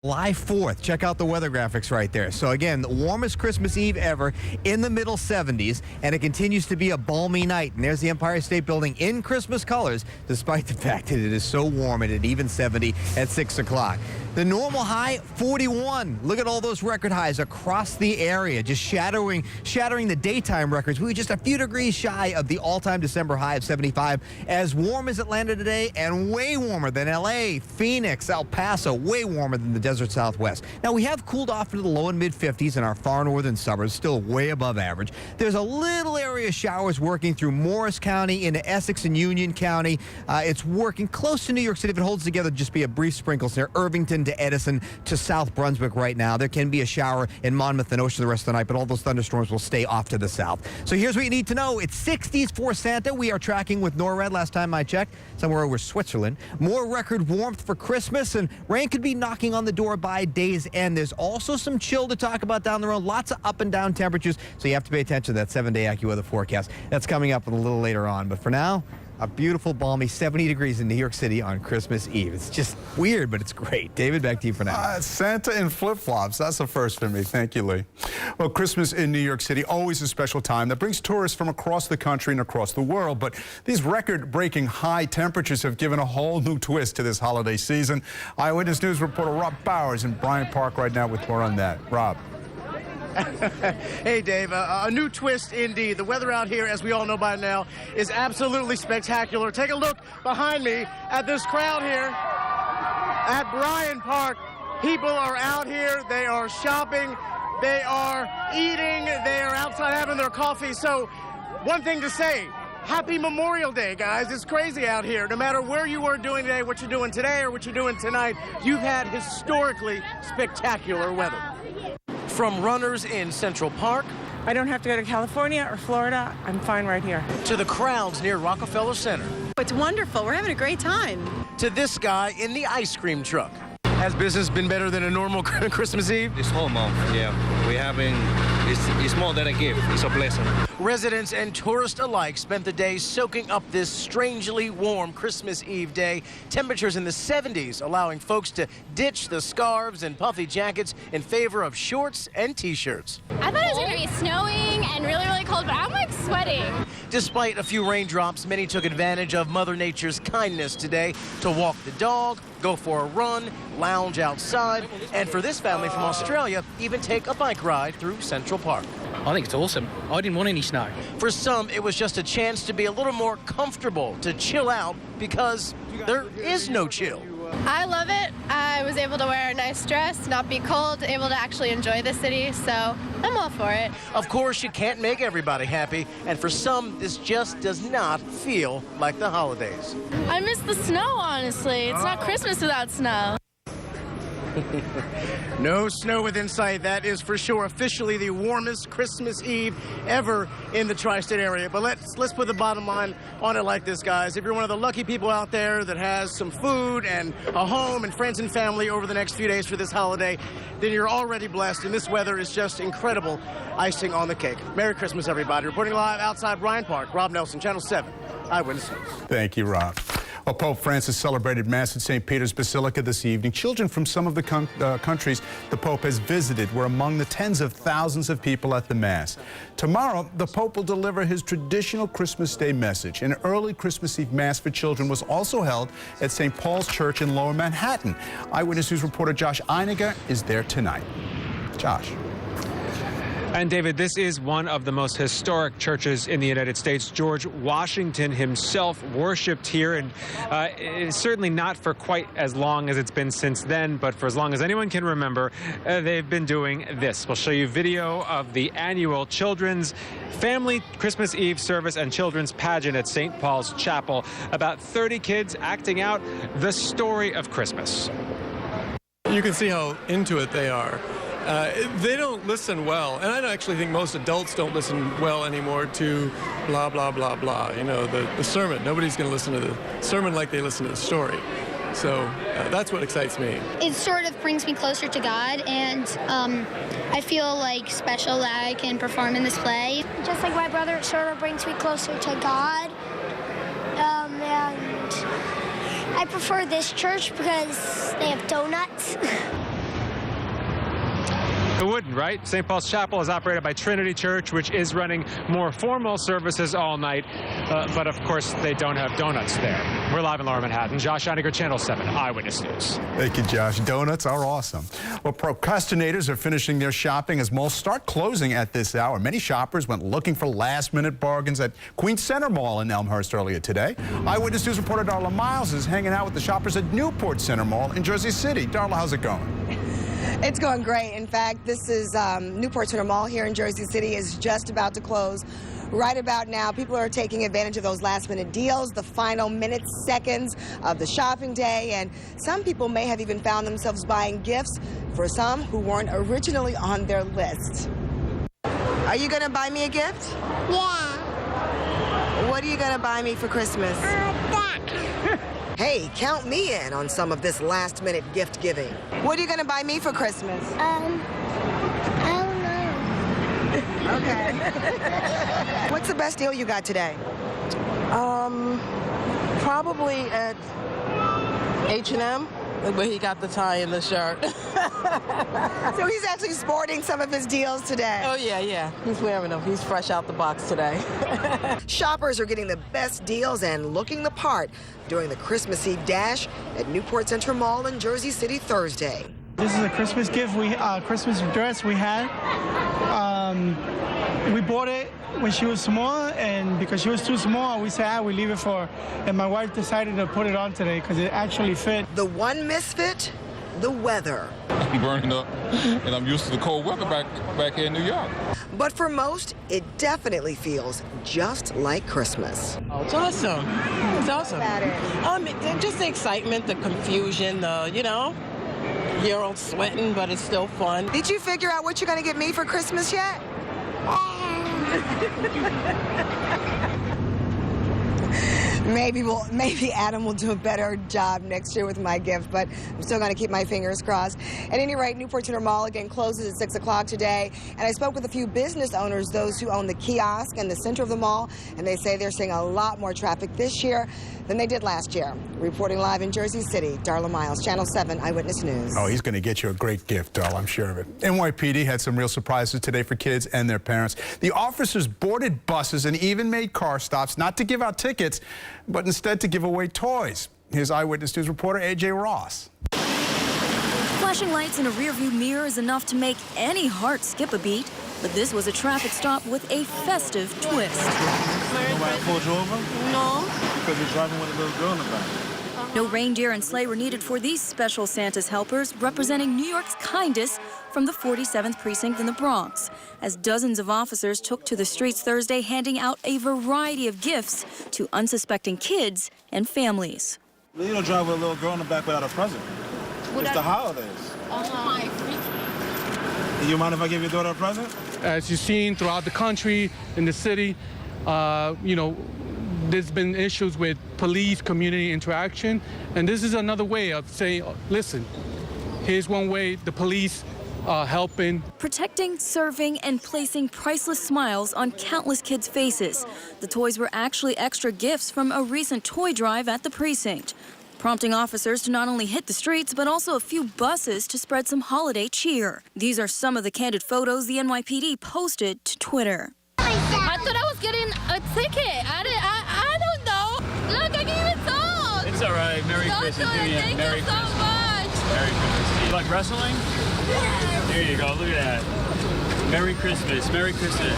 July 4th. Check out the weather graphics right there. So again, the warmest Christmas Eve ever in the middle 70s, and it continues to be a balmy night. And there's the Empire State Building in Christmas colors, despite the fact that it is so warm and at even 70 at 6 o'clock. The normal high, 41. Look at all those record highs across the area, just shattering the daytime records. We were just a few degrees shy of the all-time December high of 75. As warm as Atlanta today, and way warmer than LA, Phoenix, El Paso, way warmer than the desert Southwest. Now, we have cooled off into the low and mid-50s in our far northern suburbs, still way above average. There's a little area of showers working through Morris County into Essex and Union County. It's working close to New York City. If it holds together, just be a brief sprinkles there. Irvington to Edison to South Brunswick right now. There can be a shower in Monmouth and Ocean the rest of the night, but all those thunderstorms will stay off to the south. So here's what you need to know. It's 60s for Santa. We are tracking with NORAD last time I checked, somewhere over Switzerland. More record warmth for Christmas, and rain could be knocking on the door by day's end. There's also some chill to talk about down the road. Lots of up and down temperatures, so you have to pay attention to that 7-day AccuWeather forecast. That's coming up a little later on. But for now, a beautiful, balmy 70 degrees in New York City on Christmas Eve. It's just weird, but it's great. David, back to you for now. Santa in flip-flops. That's a first for me. Thank you, Lee. Well, Christmas in New York City, always a special time that brings tourists from across the country and across the world. But these record-breaking high temperatures have given a whole new twist to this holiday season. Eyewitness News reporter Rob Bowers in Bryant Park right now with more on that. Rob. Hey, Dave, a new twist indeed. The weather out here, as we all know by now, is absolutely spectacular. Take a look behind me at this crowd here at Bryant Park. People are out here. They are shopping. They are eating. They are outside having their coffee. So one thing to say, happy Memorial Day, guys. It's crazy out here. No matter where you are doing today, what you're doing today or what you're doing tonight, you've had historically spectacular weather. From runners in Central Park, I don't have to go to California or Florida. I'm fine right here. to the crowds near Rockefeller Center, It's wonderful. We're having a great time. to this guy in the ice cream truck. Has business been better than a normal Christmas Eve? This whole month, yeah. We're having, it's more than a gift. It's a blessing. Residents and tourists alike spent the day soaking up this strangely warm Christmas Eve day. Temperatures in the 70s, allowing folks to ditch the scarves and puffy jackets in favor of shorts and T-shirts. I thought it was going to be snowing and really, really cold, but I'm like sweating. Despite a few raindrops, many took advantage of Mother Nature's kindness today to walk the dog, go for a run, lounge outside, and for this family from Australia, even take a bike ride through Central Park. I think it's awesome. I didn't want any snow. For some, it was just a chance to be a little more comfortable, to chill out, because there is no chill. I love it. I was able to wear a nice dress, not be cold, able to actually enjoy the city, so I'm all for it. Of course, you can't make everybody happy, and for some, this just does not feel like the holidays. I miss the snow, honestly. It's not Christmas without snow. No snow within sight, that is for sure. Officially the warmest Christmas Eve ever in the tri-state area. But let's put the bottom line on it like this, guys. If you're one of the lucky people out there that has some food and a home and friends and family over the next few days for this holiday, then you're already blessed, and this weather is just incredible icing on the cake. Merry Christmas, everybody. Reporting live outside Bryant Park, Rob Nelson, Channel 7, Eyewitness News. Thank you, Rob. Well, Pope Francis celebrated Mass at St. Peter's Basilica this evening. Children from some of the countries the Pope has visited were among the tens of thousands of people at the Mass. Tomorrow, the Pope will deliver his traditional Christmas Day message. An early Christmas Eve Mass for children was also held at St. Paul's Church in Lower Manhattan. Eyewitness News reporter Josh Einiger is there tonight. Josh. And David, this is one of the most historic churches in the United States. George Washington himself worshipped here, and it's certainly not for quite as long as it's been since then, but for as long as anyone can remember, they've been doing this. We'll show you video of the annual Children's Family Christmas Eve service and Children's Pageant at St. Paul's Chapel. About 30 kids acting out the story of Christmas. You can see how into it they are. They don't listen well, and I actually think most adults don't listen well anymore to blah, blah, blah, blah. You know, the sermon. Nobody's going to listen to the sermon like they listen to the story. So that's what excites me. It sort of brings me closer to God, and I feel like special that I can perform in this play. Just like my brother, it sort of brings me closer to God. And I prefer this church because they have donuts. It wouldn't, right? St. Paul's Chapel is operated by Trinity Church, which is running more formal services all night. But, of course, they don't have donuts there. We're live in Lower Manhattan. Josh Einiger, Channel 7 Eyewitness News. Thank you, Josh. Donuts are awesome. Well, procrastinators are finishing their shopping as malls start closing at this hour. Many shoppers went looking for last-minute bargains at Queens Center Mall in Elmhurst earlier today. Eyewitness News reporter Darla Miles is hanging out with the shoppers at Newport Center Mall in Jersey City. Darla, how's it going? It's going great. In fact, this is Newport Center Mall here in Jersey City is just about to close. Right about now, people are taking advantage of those last-minute deals, the final minutes, seconds of the shopping day, and some people may have even found themselves buying gifts for some who weren't originally on their list. Are you going to buy me a gift? Yeah. What are you going to buy me for Christmas? That. Hey, count me in on some of this last-minute gift giving. What are you going to buy me for Christmas? I don't know. Okay. What's the best deal you got today? Probably at H&M, where he got the tie and the shirt. So he's actually sporting some of his deals today. Oh, yeah. He's wearing them. He's fresh out the box today. Shoppers are getting the best deals and looking the part during the Christmas Eve dash at Newport Center Mall in Jersey City Thursday. This is a Christmas gift, Christmas dress we had. We bought it when she was small, and because she was too small, we said, we leave it for her. And my wife decided to put it on today because it actually fit. The one misfit, the weather. I'm burning up, and I'm used to the cold weather back here in New York. But for most, it definitely feels just like Christmas. Oh, it's awesome. It's awesome. Just the excitement, the confusion, you're all sweating, but it's still fun. Did you figure out what you're going to get me for Christmas yet? Maybe Adam will do a better job next year with my gift, but I'm still going to keep my fingers crossed. At any rate, Newport Center Mall again closes at 6 o'clock today, and I spoke with a few business owners, those who own the kiosk in the center of the mall, and they say they're seeing a lot more traffic this year than they did last year. Reporting live in Jersey City, Darla Miles, Channel 7 Eyewitness News. Oh, he's going to get you a great gift, Darla, I'm sure of it. NYPD had some real surprises today for kids and their parents. The officers boarded buses and even made car stops, not to give out tickets, but instead to give away toys. Here's Eyewitness News reporter A.J. Ross. Flashing lights in a rearview mirror is enough to make any heart skip a beat, but this was a traffic stop with a festive twist. Nobody pulled you over? No. Because you're driving with a little girl in the back. No reindeer and sleigh were needed for these special Santa's helpers, representing New York's kindest from the 47th precinct in the Bronx, as dozens of officers took to the streets Thursday handing out a variety of gifts to unsuspecting kids and families. You don't drive with a little girl in the back without a present. It's the holidays. You mind if I give your daughter a present? As you've seen throughout the country, in the city, there's been issues with police-community interaction, and this is another way of saying, listen, here's one way the police are helping. Protecting, serving, and placing priceless smiles on countless kids' faces. The toys were actually extra gifts from a recent toy drive at the precinct, prompting officers to not only hit the streets, but also a few buses to spread some holiday cheer. These are some of the candid photos the NYPD posted to Twitter. I thought I was getting a ticket. I don't know. Look, I can even talk. It's all right. Merry Christmas. Thank you so much. Merry Christmas. You like wrestling? There you go. Look at that. Merry Christmas. Merry Christmas.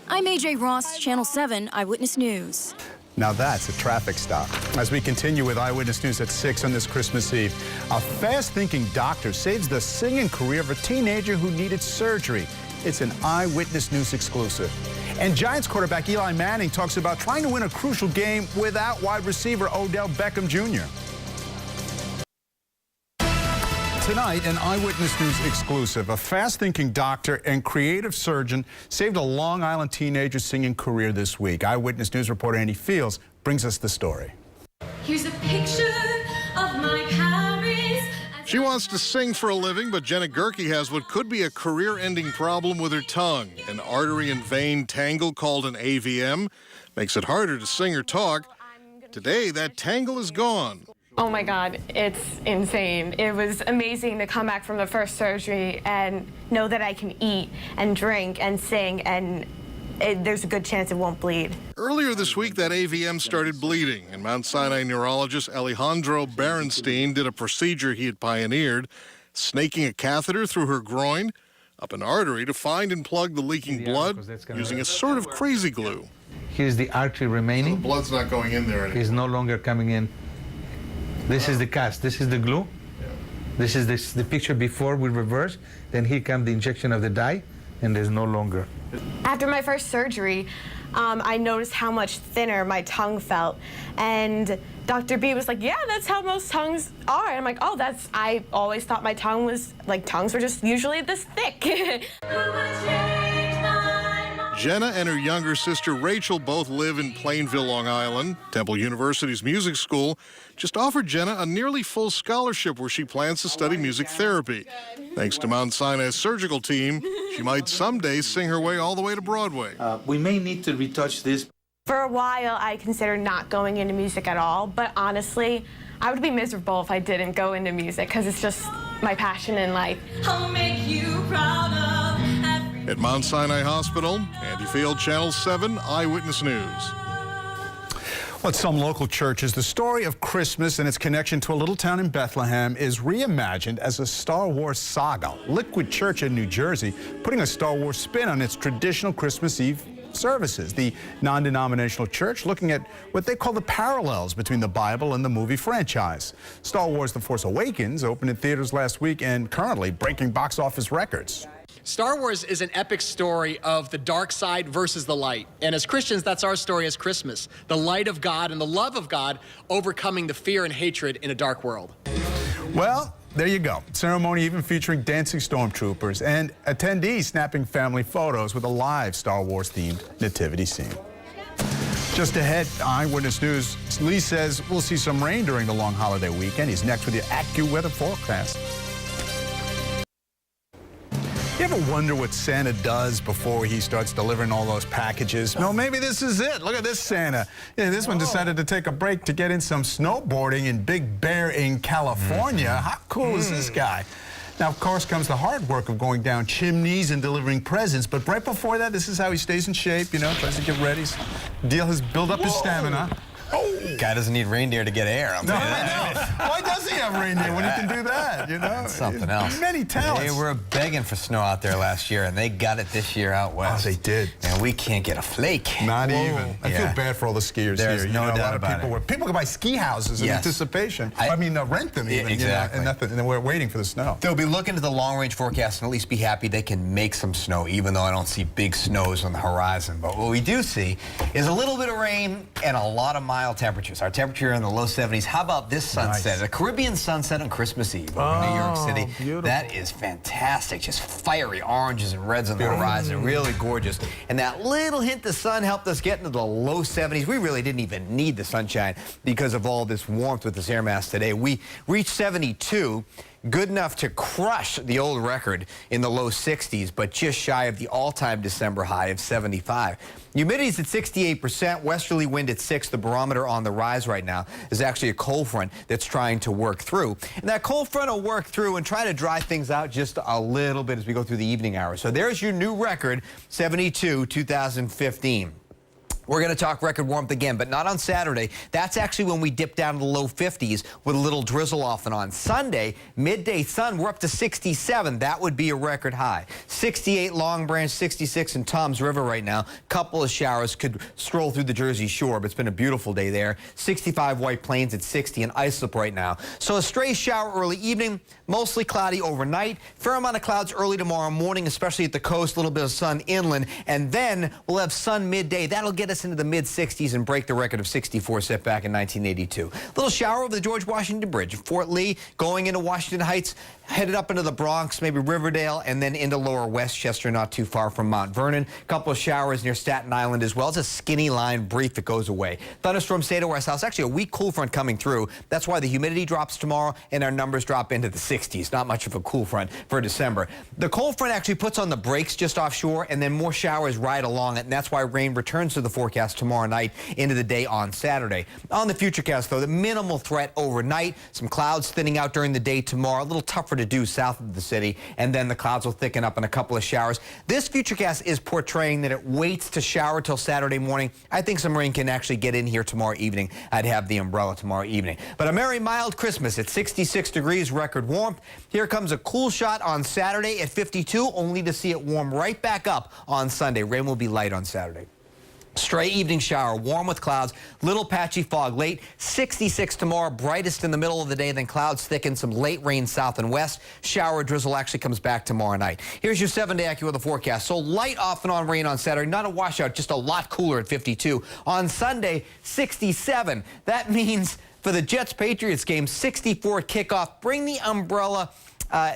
I'm AJ Ross, Channel 7 Eyewitness News. Now that's a traffic stop. As we continue with Eyewitness News at 6 on this Christmas Eve, a fast-thinking doctor saves the singing career of a teenager who needed surgery. It's an Eyewitness News exclusive. And Giants quarterback Eli Manning talks about trying to win a crucial game without wide receiver Odell Beckham Jr. Tonight, an Eyewitness News exclusive. A fast-thinking doctor and creative surgeon saved a Long Island teenager's singing career this week. Eyewitness News reporter Andy Fields brings us the story. Here's a picture of my Paris. She wants to sing for a living, but Jenna Gerke has what could be a career-ending problem with her tongue. An artery and vein tangle called an AVM makes it harder to sing or talk. Today, that tangle is gone. Oh my God, it's insane. It was amazing to come back from the first surgery and know that I can eat and drink and sing, and there's a good chance it won't bleed. Earlier this week, that AVM started bleeding, and Mount Sinai neurologist Alejandro Berenstein did a procedure he had pioneered, snaking a catheter through her groin up an artery to find and plug the leaking blood using a sort of crazy glue. Here's the artery remaining. So the blood's not going in there anymore. It's no longer coming in. This is the cast. This is the glue. Yeah. This is the picture before we reverse. Then here comes the injection of the dye, and there's no longer. After my first surgery, I noticed how much thinner my tongue felt. And Dr. B was like, yeah, that's how most tongues are. And I'm like, oh, I always thought my tongue was, like, tongues were just usually this thick. Jenna and her younger sister Rachel both live in Plainville, Long Island. Temple University's music school just offered Jenna a nearly full scholarship where she plans to study music therapy. Thanks to Mount Sinai's surgical team, she might someday sing her way all the way to Broadway. We may need to retouch this. For a while, I considered not going into music at all, but honestly, I would be miserable if I didn't go into music because it's just my passion in life. I'll make you proud of. At Mount Sinai Hospital, Andy Field, Channel 7 Eyewitness News. Well, at some local churches, the story of Christmas and its connection to a little town in Bethlehem is reimagined as a Star Wars saga. Liquid Church in New Jersey putting a Star Wars spin on its traditional Christmas Eve services. The non-denominational church looking at what they call the parallels between the Bible and the movie franchise. Star Wars The Force Awakens opened in theaters last week and currently breaking box office records. Star Wars is an epic story of the dark side versus the light. And as Christians, that's our story as Christmas. The light of God and the love of God overcoming the fear and hatred in a dark world. Well, there you go. Ceremony even featuring dancing stormtroopers and attendees snapping family photos with a live Star Wars-themed nativity scene. Just ahead, Eyewitness News, Lee says we'll see some rain during the long holiday weekend. He's next with your AccuWeather forecast. You ever wonder what Santa does before he starts delivering all those packages? No, maybe this is it. Look at this Santa. Yeah, this one decided to take a break to get in some snowboarding in Big Bear in California. How cool is this guy? Now, of course, comes the hard work of going down chimneys and delivering presents. But right before that, this is how he stays in shape, you know, tries to get ready. Deal has built up his stamina. Oh. Guy doesn't need reindeer to get air. I'm telling you that. Why does he have reindeer when he can do that? You know, it's something else. Many talents. They were begging for snow out there last year, and they got it this year out west. Oh, they did. And we can't get a flake. Not even. I feel bad for all the skiers There's here. no you know, doubt a lot about of people it. People can buy ski houses in anticipation. I mean, rent them even. Exactly. You know, and then we're waiting for the snow. They'll be looking at the long-range forecast and at least be happy they can make some snow, even though I don't see big snows on the horizon. But what we do see is a little bit of rain and a lot of mild temperatures. Our temperature in the low 70s. How about this sunset? A Caribbean sunset on Christmas Eve over New York City. Beautiful. That is fantastic. Just fiery oranges and reds on the horizon. Really gorgeous. And that little hint of sun helped us get into the low 70s. We really didn't even need the sunshine because of all this warmth with this air mass today. We reached 72. Good enough to crush the old record in the low 60s, but just shy of the all-time December high of 75. Humidity's at 68%, westerly wind at 6. The barometer on the rise right now is actually a cold front that's trying to work through. And that cold front will work through and try to dry things out just a little bit as we go through the evening hours. So there's your new record, 72, 2015. We're going to talk record warmth again, but not on Saturday. That's actually when we dip down to the low 50s with a little drizzle off and on. Sunday, midday sun, we're up to 67. That would be a record high. 68 Long Branch, 66 in Toms River right now. Couple of showers could stroll through the Jersey Shore, but it's been a beautiful day there. 65 White Plains at 60 in Islip right now. So a stray shower early evening, mostly cloudy overnight. Fair amount of clouds early tomorrow morning, especially at the coast, a little bit of sun inland. And then we'll have sun midday. That'll get us into the mid-60s and break the record of 64 set back in 1982. Little shower over the George Washington Bridge. Fort Lee going into Washington Heights, headed up into the Bronx, maybe Riverdale, and then into lower Westchester, not too far from Mount Vernon. A couple of showers near Staten Island as well. It's a skinny line brief that goes away. Thunderstorm stay to our south. Actually, a weak cool front coming through. That's why the humidity drops tomorrow and our numbers drop into the 60s. Not much of a cool front for December. The cold front actually puts on the brakes just offshore, and then more showers right along it, and that's why rain returns to the forecast forecast tomorrow night into the day on Saturday. On the Futurecast, though, the minimal threat overnight. Some clouds thinning out during the day tomorrow. A little tougher to do south of the city, and then the clouds will thicken up in a couple of showers. This Futurecast is portraying that it waits to shower till Saturday morning. I think some rain can actually get in here tomorrow evening. I'd have the umbrella tomorrow evening. But a merry mild Christmas at 66 degrees, record warmth. Here comes a cool shot on Saturday at 52, only to see it warm right back up on Sunday. Rain will be light on Saturday. Stray evening shower, warm with clouds, little patchy fog late, 66 tomorrow, brightest in the middle of the day, then clouds thicken, some late rain south and west. Shower drizzle actually comes back tomorrow night. Here's your 7-day AccuWeather forecast. So light off and on rain on Saturday, not a washout, just a lot cooler at 52. On Sunday, 67. That means for the Jets-Patriots game, 64 kickoff. Bring the umbrella.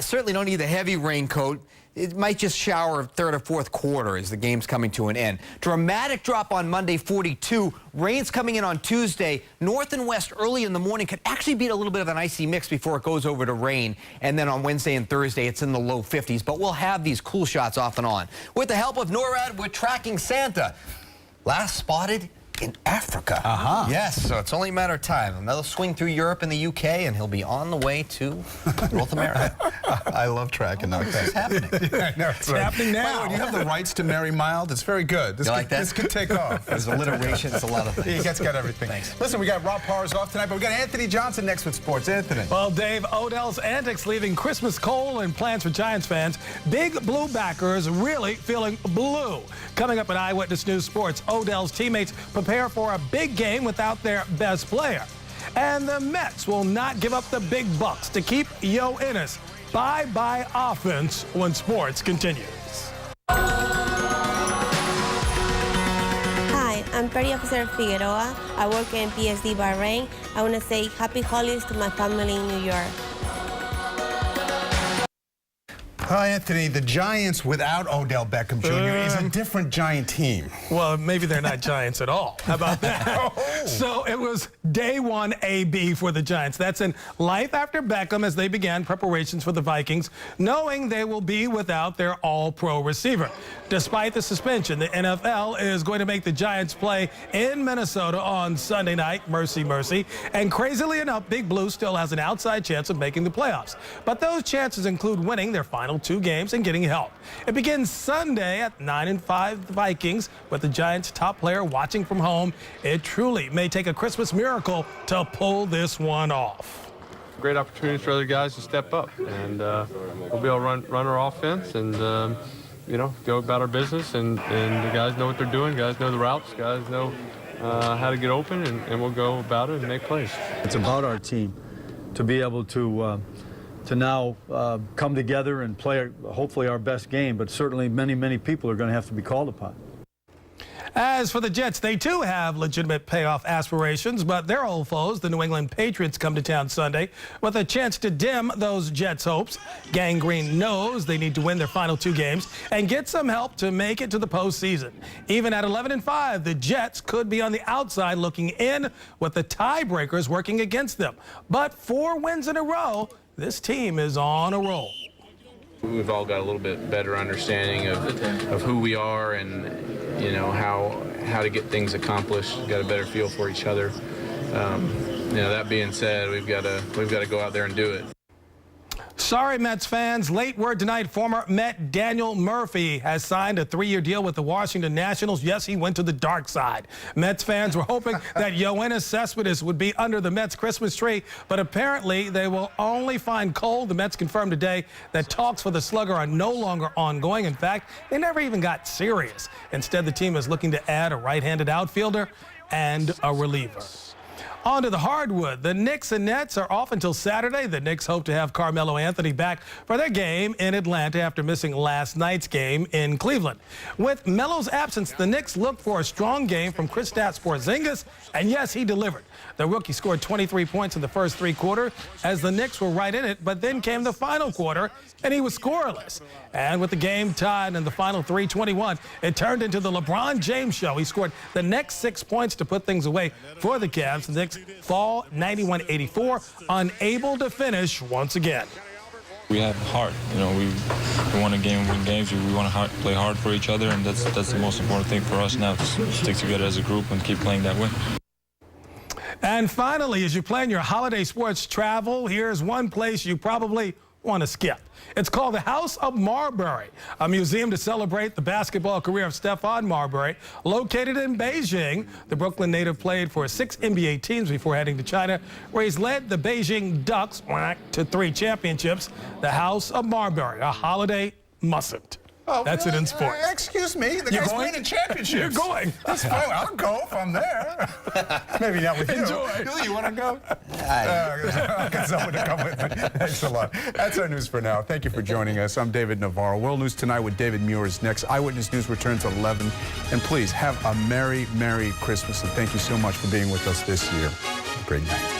Certainly don't need the heavy raincoat. It might just shower third or fourth quarter as the game's coming to an end. Dramatic drop on Monday, 42. Rain's coming in on Tuesday. North and west early in the morning could actually be a little bit of an icy mix before it goes over to rain. And then on Wednesday and Thursday, it's in the low 50s. But we'll have these cool shots off and on. With the help of NORAD, we're tracking Santa. Last spotted in Africa. Yes, so it's only a matter of time. Another swing through Europe and the UK, and he'll be on the way to North America. I love tracking that. This is happening. Yeah, no, it's happening now. By the way, do you have the rights to Merry Mild? It's very good. This You like that? This could take off. There's alliteration. It's a lot of things. He gets got everything. Thanks. Listen, we got Rob Powers off tonight, but we got Anthony Johnson next with sports. Anthony. Well, Dave, Odell's antics leaving Christmas cold and plans for Giants fans. Big Blue backers really feeling blue. Coming up at Eyewitness News Sports, Odell's teammates prepare for a big game without their best player. And the Mets will not give up the big bucks to keep Yo Ennis. Bye-bye offense when sports continues. Hi, I'm Petty Officer Figueroa. I work in PSD Bahrain. I want to say happy holidays to my family in New York. Hi, Anthony. The Giants without Odell Beckham Jr. is a different Giant team. Well, maybe they're not Giants at all. How about that? So it was day one AB for the Giants. That's in life after Beckham as they began preparations for the Vikings, knowing they will be without their all-pro receiver. Despite the suspension, the NFL is going to make the Giants play in Minnesota on Sunday night. Mercy, mercy. And crazily enough, Big Blue still has an outside chance of making the playoffs. But those chances include winning their final 2 games and getting help. It begins Sunday at 9-5 Vikings with the Giants' top player watching from home. It truly may take a Christmas miracle to pull this one off. Great opportunities for other guys to step up, and we'll be able to run our offense and you know, go about our business, and the guys know what they're doing. Guys know the routes. Guys know how to get open, and we'll go about it and make plays. It's about our team to be able to now come together and play hopefully our best game, but certainly many people are going to have to be called upon. As for the Jets, they too have legitimate payoff aspirations, but their old foes, the New England Patriots, come to town Sunday with a chance to dim those Jets' hopes. Gang Green knows they need to win their final 2 games and get some help to make it to the postseason. Even at 11-5, the Jets could be on the outside looking in with the tiebreakers working against them. But 4 wins in a row, this team is on a roll. We've all got a little bit better understanding of who we are and, you know, how to get things accomplished. We've got a better feel for each other. You know, that being said, we've got to go out there and do it. Sorry, Mets fans. Late word tonight, former Met Daniel Murphy has signed a 3-year deal with the Washington Nationals. Yes, he went to the dark side. Mets fans were hoping that Yoenis Cespedes would be under the Mets Christmas tree, but apparently they will only find coal. The Mets confirmed today that talks for the slugger are no longer ongoing. In fact, they never even got serious. Instead, the team is looking to add a right-handed outfielder and a reliever. On to the hardwood. The Knicks and Nets are off until Saturday. The Knicks hope to have Carmelo Anthony back for their game in Atlanta after missing last night's game in Cleveland. With Melo's absence, the Knicks look for a strong game from Kristaps Porzingis, and yes, he delivered. The rookie scored 23 points in the first 3 quarters as the Knicks were right in it, but then came the final quarter, and he was scoreless. And with the game tied in the final 3:21, it turned into the LeBron James show. He scored the next 6 points to put things away for the Cavs. The Knicks fall 91-84, unable to finish once again. We have heart, you know, we want to win games. We want to play hard for each other, and that's the most important thing for us now, to stick together as a group and keep playing that way. And finally, as you plan your holiday sports travel, here's one place you probably want to skip. It's called the House of Marbury, a museum to celebrate the basketball career of Stephon Marbury. Located in Beijing, the Brooklyn native played for 6 NBA teams before heading to China, where he's led the Beijing Ducks to 3 championships. The House of Marbury, a holiday mustn't. Oh, that's really? it in sports. Excuse me, the guy's winning championships. You're going. That's fine. I'll go if I'm there. Maybe not with you. Enjoy. You want to go? I'll get someone to come with me. Thanks a lot. That's our news for now. Thank you for joining us. I'm David Navarro. World News Tonight with David Muir is next. Eyewitness News returns at 11. And please have a Merry, Merry Christmas. And thank you so much for being with us this year. Great night.